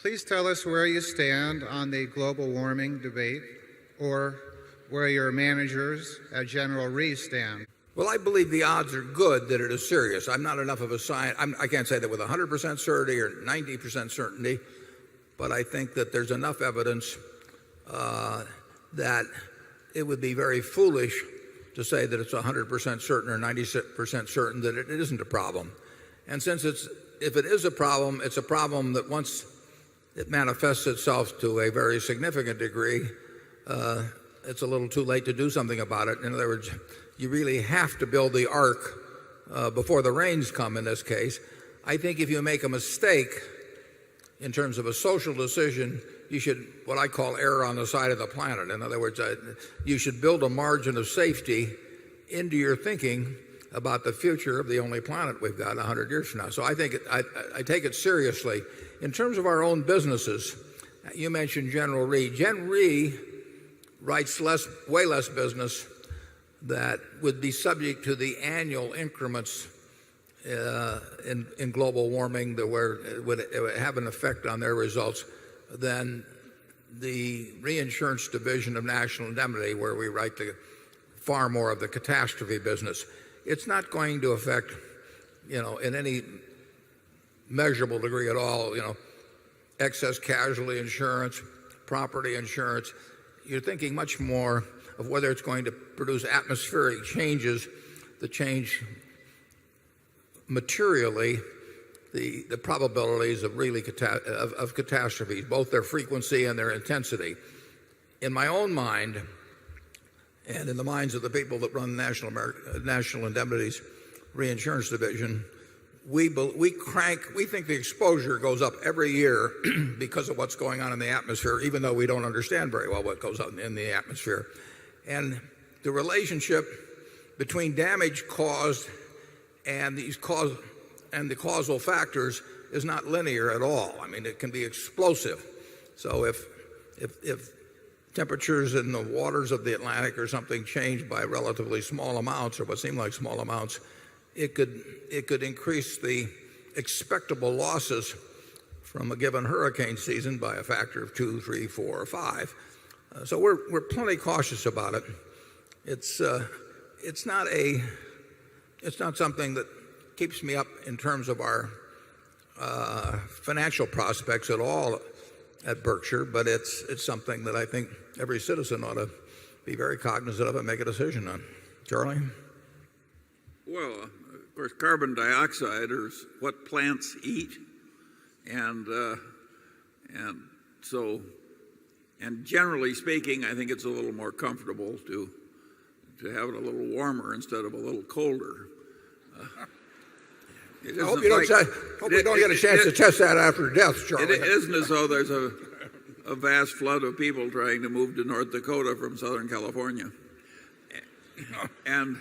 Please tell us where you stand on the global warming debate, or where your managers at General Re stand. Well, I believe the odds are good that it is serious. I'm not enough of a scientist. I can't say that with 100% certainty or 90% certainty, but I think that there's enough evidence that it would be very foolish to say that it's 100% certain or 90% certain that it isn't a problem. And since if it is a problem, it's a problem that once it manifests itself to a very significant degree, it's a little too late to do something about it. In other words, you really have to build the ark before the rains come in this case. I think if you make a mistake in terms of a social decision, you should, what I call, err on the side of the planet. In other words, you should build a margin of safety into your thinking about the future of the only planet we've got 100 years from now. So I think I take it seriously. In terms of our own businesses, you mentioned General Re. Gen Re writes way less business that would be subject to the annual increments in global warming where it would have an effect on their results than the reinsurance division of National Indemnity, where we write far more of the catastrophe business. It's not going to affect, in any measurable degree at all, excess casualty insurance, property insurance. You're thinking much more of whether it's going to produce atmospheric changes that change materially the probabilities of really of catastrophes, both their frequency and their intensity. In my own mind, and in the minds of the people that run National Indemnity's reinsurance division, we think the exposure goes up every year because of what's going on in the atmosphere, even though we don't understand very well what goes on in the atmosphere. And the relationship between damage caused and the causal factors is not linear at all. I mean, it can be explosive. So if temperatures in the waters of the Atlantic or something change by relatively small amounts, or what seem like small amounts, it could increase the expectable losses from a given hurricane season by a factor of 2, 3, 4, or 5. So we're plenty cautious about it. It's not something that keeps me up in terms of our financial prospects at all at Berkshire, but it's something that I think every citizen ought to be very cognizant of and make a decision on. Charlie? Well, of course, carbon dioxide is what plants eat, and generally speaking, I think it's a little more comfortable to have it a little warmer instead of a little colder. I hope you don't get a chance to test that after death, Charlie. It isn't as though there's a vast flood of people trying to move to North Dakota from Southern California. And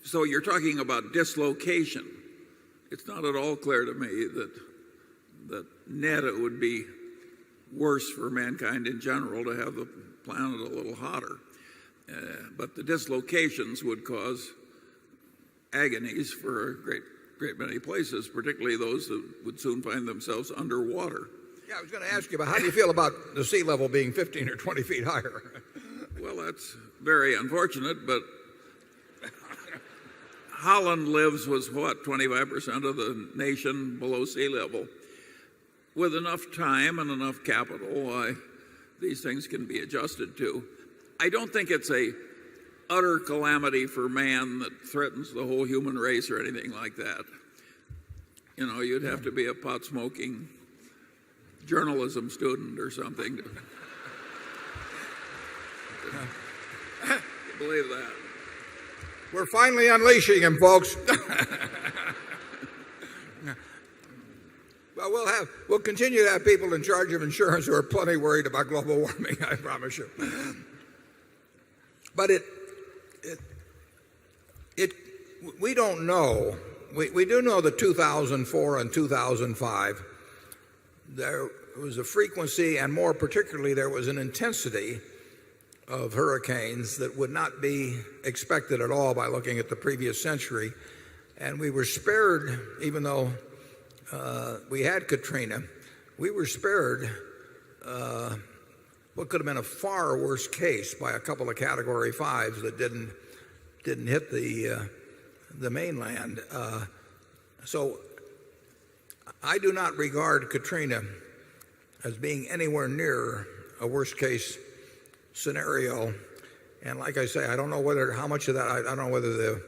so you're talking about dislocation. It's not at all clear to me that net it would be worse for mankind in general to have the planet a little hotter. But the dislocations would cause agonies for a great many places, particularly those that would soon find themselves underwater. Yeah, I was going to ask you about how do you feel about the sea level being 15 or 20 feet higher? Well, that's very unfortunate, but Holland lives with 25% of the nation below sea level. With enough time and enough capital, these things can be adjusted to. I don't think it's a utter calamity for man that threatens the whole human race or anything like that. You'd have to be a pot-smoking journalism student or something to believe that. We're finally unleashing him, folks. Well, we'll continue to have people in charge of insurance who are plenty worried about global warming, I promise you. But we don't know. We do know that 2004 and 2005, there was a frequency, and more particularly, there was an intensity of hurricanes that would not be expected at all by looking at the previous century. And we were spared, even though we had Katrina. We were spared what could have been a far worse case by a couple of Category 5s that didn't hit the mainland. So I do not regard Katrina as being anywhere near a worst case scenario. And like I say, I don't know how much of that, I don't know whether the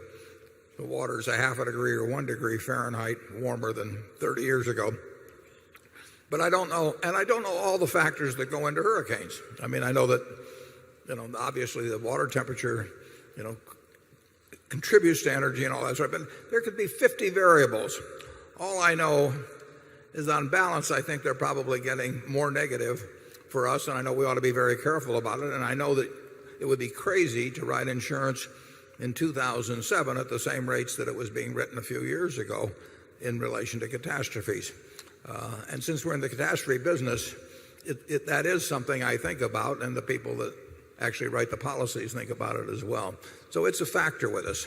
water is a half a degree or 1 degree Fahrenheit warmer than 30 years ago. But I don't know, and I don't know all the factors that go into hurricanes. I mean, I know that, obviously the water temperature, contributes to energy and all that sort of, but there could be 50 variables. All I know is on balance, I think they're probably getting more negative for us, and I know we ought to be very careful about it, and I know that it would be crazy to write insurance in 2007 at the same rates that it was being written a few years ago in relation to catastrophes. And since we're in the catastrophe business, that is something I think about, and the people that actually write the policies think about it as well. So it's a factor with us.